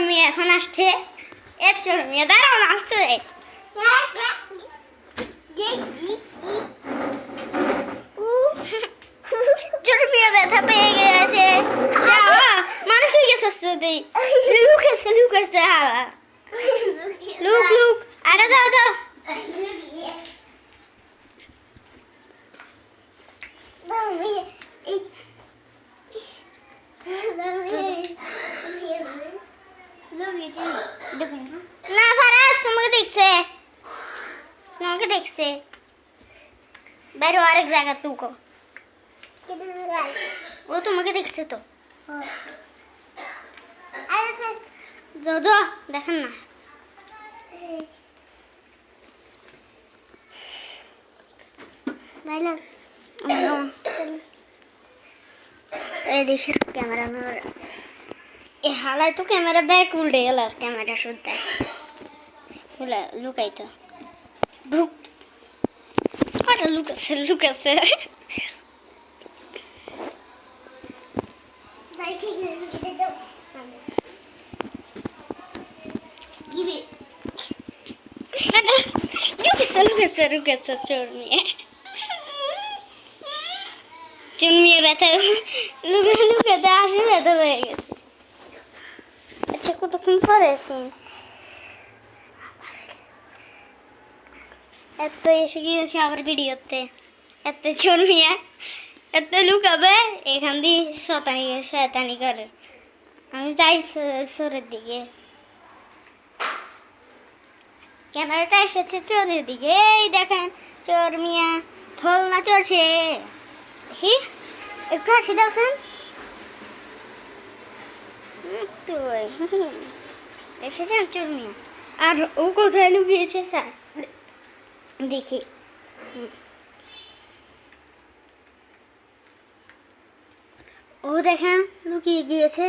মিয়া এখন আসছে। চোর মিয়া দাঁড়াও না, আসতে দে। চোর মিয়া ব্যথা পেয়ে গেছে। মানুষ হয়ে গেছে তুই। লুকাচ্ছে লুকাচ্ছে হাওয়া। লুক লুক, আরে যাও যাও। না ফারাজ, তোমাকে দেখছে, তোমাকে দেখছে। বাইরে আরেক জায়গা তুকো, ও তোমাকে দেখছে তো। যাও যাও, দেখেন না। এই দেখে ক্যামেরা এ হালাই তো ক্যামেরা ব্যাগ উল্টে গেল। আর ক্যামেরা শুদ্ধ লুকাই তো ঢুক। লুকাচ্ছে লুকাচ্ছে। লুকাচ্ছে লুকাচ্ছে চোর নিয়ে। চোর নিয়ে ব্যথা লুকাতে আসে, ব্যথা হয়ে গেছে। আচ্ছা কতক্ষণ পরে এত এসে গিয়েছে আবার ভিডিওতে। এত চোর মিয়া এত লুকাবে, এখান দিয়ে শয়তানি করে। আমি যাই চোরের দিকে, ক্যামেরাটা এসেছে চোরের দিকে। এই দেখেন চোর মিয়া থলনা চলছে। দেখি একটু হাসি দাওছেন তো। দেখেছেন চোর মিয়া? আর ও কোথায় লুকিয়েছে স্যার দেখি। ও দেখেন লুকিয়ে গিয়েছে।